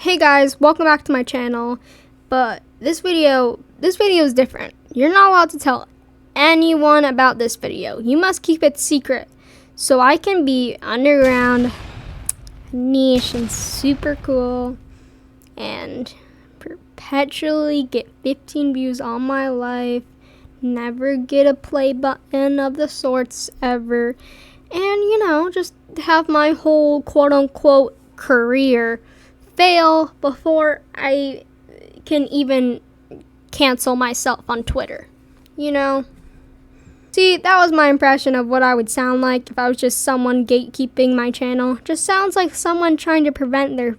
Hey guys, welcome back to my channel. But this video is different. You're not allowed to tell anyone about this video. You must keep it secret so I can be underground, niche, and super cool and perpetually get 15 views all my life, never get a play button of the sorts ever, and just have my whole quote-unquote career fail before I can even cancel myself on Twitter. See, that was my impression of what I would sound like if I was just someone gatekeeping my channel. Just sounds like someone trying to prevent their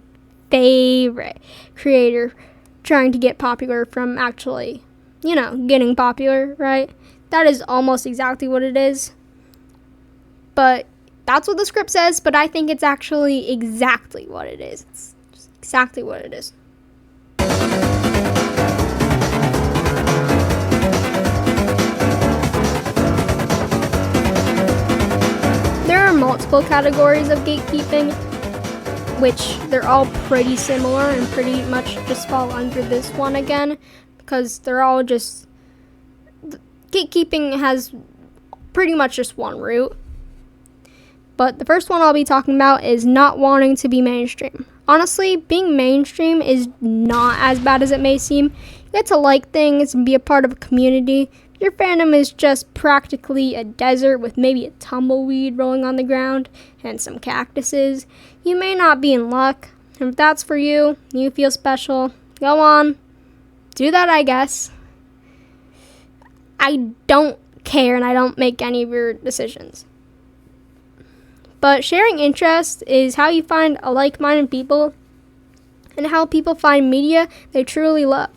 favorite creator trying to get popular from actually, getting popular, right? That is almost exactly what it is. But that's what the script says, but I think it's actually exactly what it is. It's just exactly what it is. There are multiple categories of gatekeeping, which they're all pretty similar and pretty much just fall under this one again, because they're all just, gatekeeping has pretty much just one root. But the first one I'll be talking about is not wanting to be mainstream. Honestly, being mainstream is not as bad as it may seem. You get to like things and be a part of a community. Your fandom is just practically a desert with maybe a tumbleweed rolling on the ground and some cactuses. You may not be in luck. And if that's for you, you feel special, go on. Do that, I guess. I don't care and I don't make any of your decisions. But sharing interests is how you find a like-minded people and how people find media they truly love.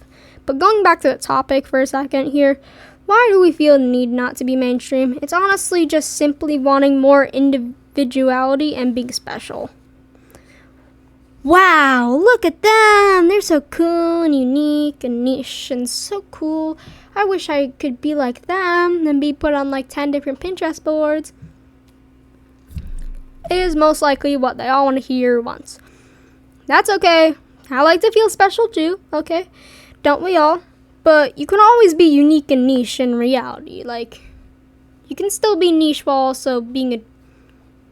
But going back to the topic for a second here, why do we feel the need not to be mainstream? It's honestly just simply wanting more individuality and being special. Wow, look at them! They're so cool and unique and niche and so cool. I wish I could be like them and be put on like 10 different Pinterest boards. It is most likely what they all want to hear once. That's okay. I like to feel special too, okay? Don't we all? But you can always be unique and niche in reality. Like, you can still be niche while also being a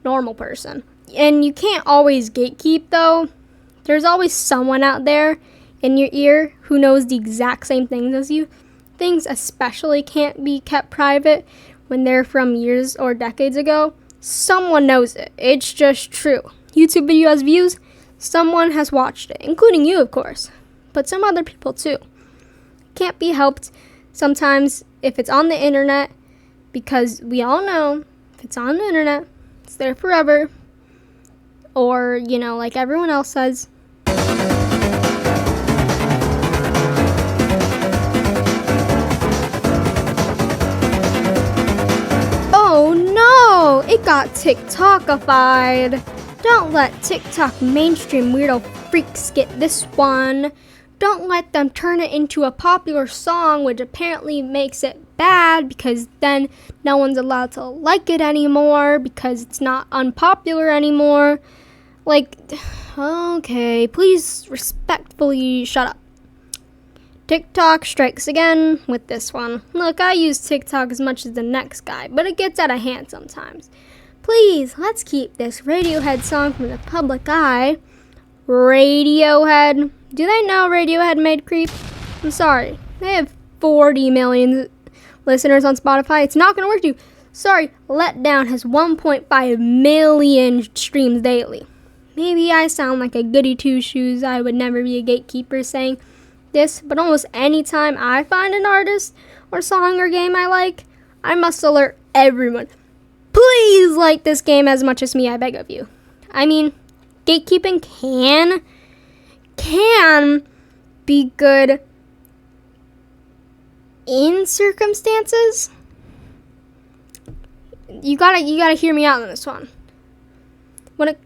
normal person. And you can't always gatekeep though. There's always someone out there in your ear who knows the exact same things as you. Things especially can't be kept private when they're from years or decades ago. Someone knows it. It's just true. YouTube video has views. Someone has watched it, including you, of course. But some other people too. Can't be helped sometimes if it's on the internet, because we all know if it's on the internet, it's there forever. Or, like everyone else says. Oh no! It got TikTokified. Don't let TikTok mainstream weirdo freaks get this one. Don't let them turn it into a popular song, which apparently makes it bad because then no one's allowed to like it anymore because it's not unpopular anymore. Like, okay, please respectfully shut up. TikTok strikes again with this one. Look, I use TikTok as much as the next guy, but it gets out of hand sometimes. Please, let's keep this Radiohead song from the public eye. Radiohead. Do they know Radiohead made Creep? I'm sorry. They have 40 million listeners on Spotify. It's not going to work for you. Sorry, Letdown has 1.5 million streams daily. Maybe I sound like a goody two-shoes. I would never be a gatekeeper saying this, but almost any time I find an artist or song or game I like, I must alert everyone. Please like this game as much as me, I beg of you. I mean, gatekeeping can be good in circumstances. You gotta hear me out on this one. When it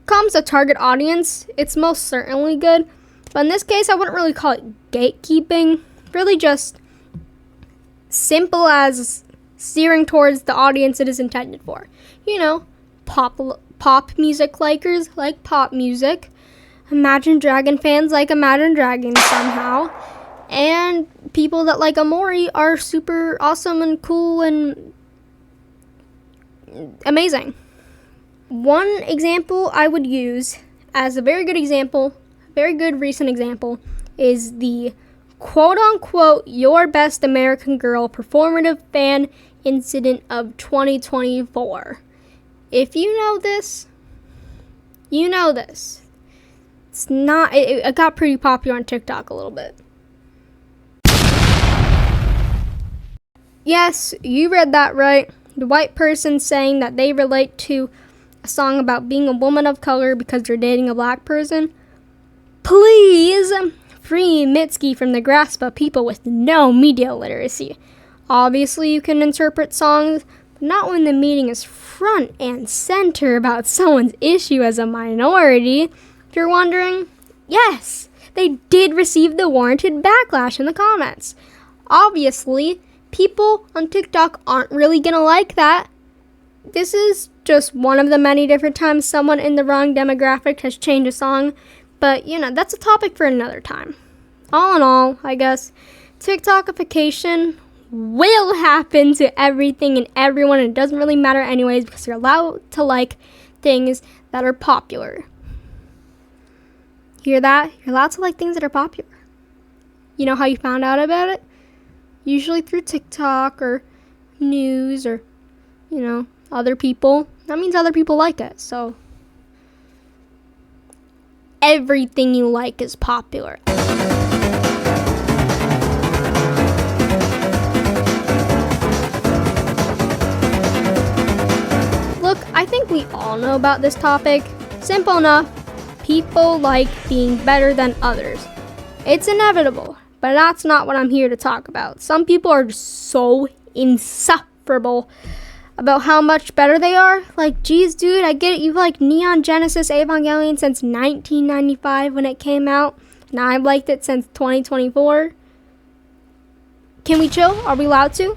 comes to target audience, it's most certainly good. But in this case, I wouldn't really call it gatekeeping. Really just simple as steering towards the audience it is intended for. Pop music likers like pop music. Imagine Dragon fans like Imagine Dragons somehow. And people that like Amori are super awesome and cool and amazing. One example I would use as a very good example, very good recent example, is the quote-unquote Your Best American Girl performative fan incident of 2024. If you know this, you know this. It's not, it got pretty popular on TikTok a little bit. Yes, you read that right. The white person saying that they relate to a song about being a woman of color because they're dating a black person. Please free Mitski from the grasp of people with no media literacy. Obviously, you can interpret songs, but not when the meaning is front and center about someone's issue as a minority. If you're wondering, yes, they did receive the warranted backlash in the comments. Obviously, people on TikTok aren't really gonna like that. This is just one of the many different times someone in the wrong demographic has changed a song, but that's a topic for another time. All in all, I guess, TikTokification will happen to everything and everyone, and it doesn't really matter anyways because you're allowed to like things that are popular. Hear that? You're allowed to like things that are popular. You know how you found out about it? Usually through TikTok or news or, other people. That means other people like it. So everything you like is popular. Look, I think we all know about this topic. Simple enough. People like being better than others. It's inevitable. But that's not what I'm here to talk about. Some people are just so insufferable about how much better they are. Like, geez, dude, I get it. You've liked Neon Genesis Evangelion since 1995 when it came out. And I've liked it since 2024. Can we chill? Are we allowed to?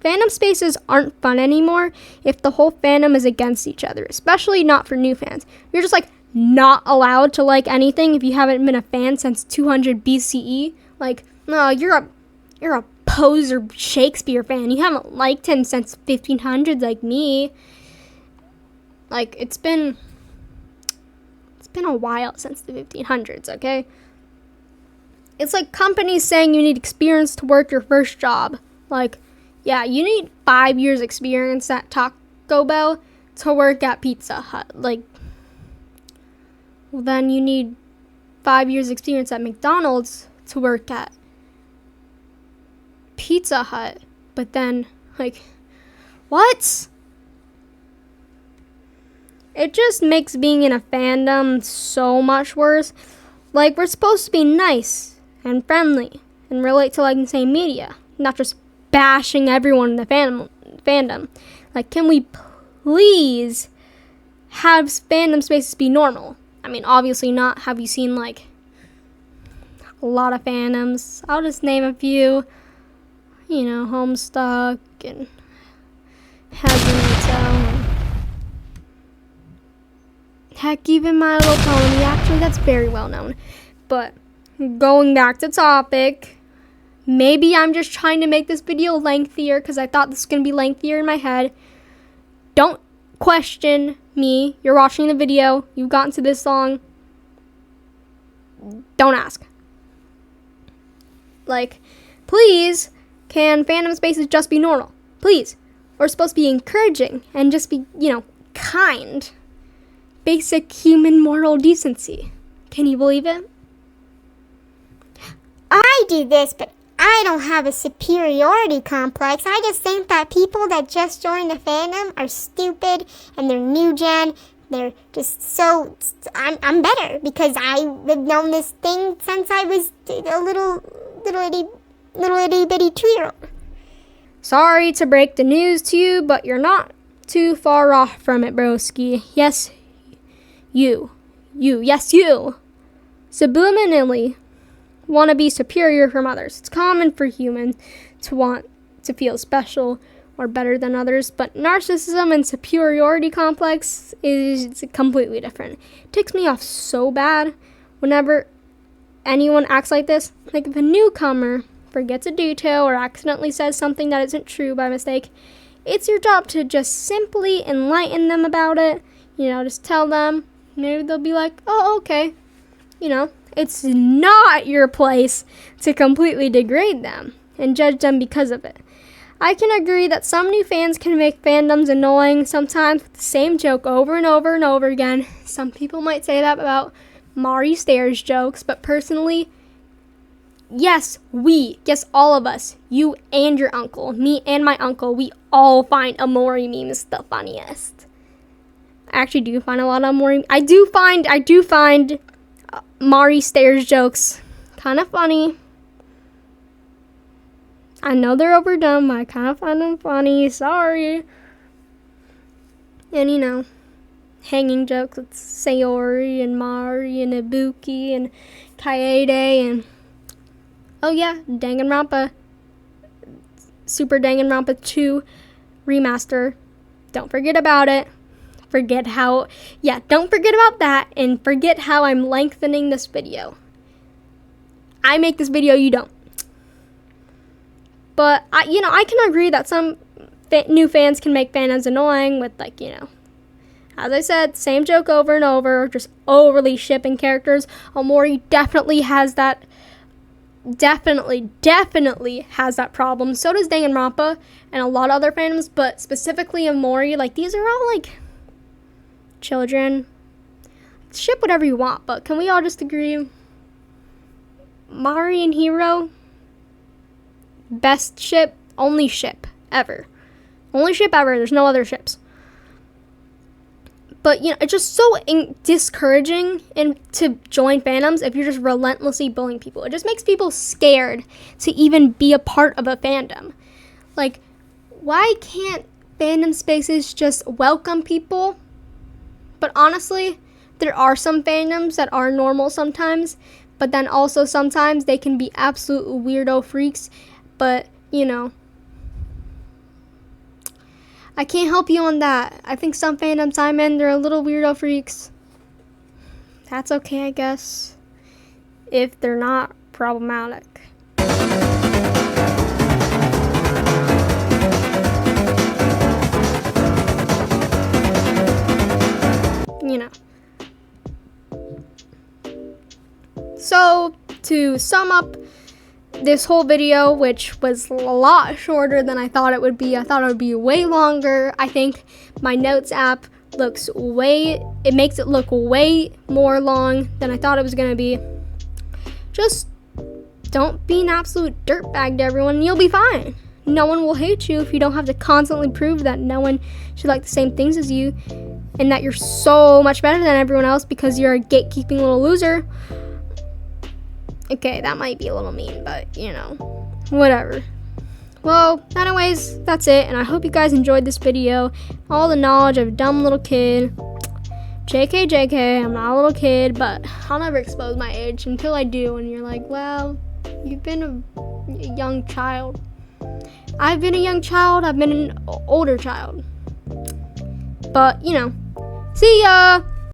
Fandom spaces aren't fun anymore if the whole fandom is against each other. Especially not for new fans. You're just like, not allowed to like anything if you haven't been a fan since 200 BCE. Like, no, you're a poser Shakespeare fan. You haven't liked him since 1500s like me. Like, it's been a while since the 1500s, okay? It's like companies saying you need experience to work your first job. Like, yeah, you need 5 years experience at Taco Bell to work at Pizza Hut. Like, well, then you need 5 years experience at McDonald's to work at Pizza Hut. But then, like, what? It just makes being in a fandom so much worse. Like, we're supposed to be nice and friendly and relate to like the same media, not just bashing everyone in the fandom. Like, can we please have fandom spaces be normal? I mean, obviously not. Have you seen, like, a lot of fandoms? I'll just name a few. Homestuck and Hazard. Heck, even My Little Pony. Actually, that's very well known. But going back to topic, maybe I'm just trying to make this video lengthier because I thought this was going to be lengthier in my head. Don't question me. You're watching the video. You've gotten to this long. Don't ask. Like, please, can fandom spaces just be normal? Please. We're supposed to be encouraging and just be, kind. Basic human moral decency. Can you believe it? I do this, but I don't have a superiority complex. I just think that people that just joined the fandom are stupid and they're new gen. They're just so... I'm better because I've known this thing since I was a little itty bitty 2-year-old. Sorry to break the news to you, but you're not too far off from it, broski. Yes, you. Yes, you. Subliminally want to be superior from others. It's common for humans to want to feel special or better than others, but narcissism and superiority complex is completely different. It ticks me off so bad whenever anyone acts like this. Like if a newcomer forgets a detail or accidentally says something that isn't true by mistake, it's your job to just simply enlighten them about it. Just tell them. Maybe they'll be like, oh, okay. It's not your place to completely degrade them and judge them because of it. I can agree that some new fans can make fandoms annoying, sometimes with the same joke over and over and over again. Some people might say that about Mari Stairs jokes, but personally, yes, all of us, you and your uncle, me and my uncle, we all find Amori memes the funniest. I actually do find a lot of Amori. I do find Mari Stairs jokes kind of funny. I know they're overdone, but I kind of find them funny. Sorry. And hanging jokes with Sayori and Mari and Ibuki and Kaede and oh yeah, Danganronpa, Super Danganronpa 2 remaster. Don't forget about it. Don't forget about that, and forget how I'm lengthening this video. I make this video, you don't. But I can agree that some new fans can make fandoms annoying with as I said, same joke over and over, just overly shipping characters. Omori definitely has that. Definitely has that problem. So does Danganronpa and a lot of other fandoms, but specifically Omori. These are all children. Ship whatever you want, but can we all just agree? Mari and Hiro, best ship, only ship ever. Only ship ever. There's no other ships. But, it's just so discouraging to join fandoms if you're just relentlessly bullying people. It just makes people scared to even be a part of a fandom. Why can't fandom spaces just welcome people? But honestly, there are some fandoms that are normal sometimes, but then also sometimes they can be absolute weirdo freaks. But, I can't help you on that. I think some fandoms I'm in, they're a little weirdo freaks. That's okay, I guess, if they're not problematic. So, to sum up this whole video, which was a lot shorter than I thought it would be. I thought it would be way longer. I think my notes app makes it look way more long than I thought it was going to be. Just don't be an absolute dirtbag to everyone and you'll be fine. No one will hate you if you don't have to constantly prove that no one should like the same things as you and that you're so much better than everyone else because you're a gatekeeping little loser. Okay, that might be a little mean, but, whatever. Well, anyways, that's it, and I hope you guys enjoyed this video. All the knowledge of a dumb little kid. JK, I'm not a little kid, but I'll never expose my age until I do, and you're like, well, you've been a young child. I've been a young child, I've been an older child. But, see ya!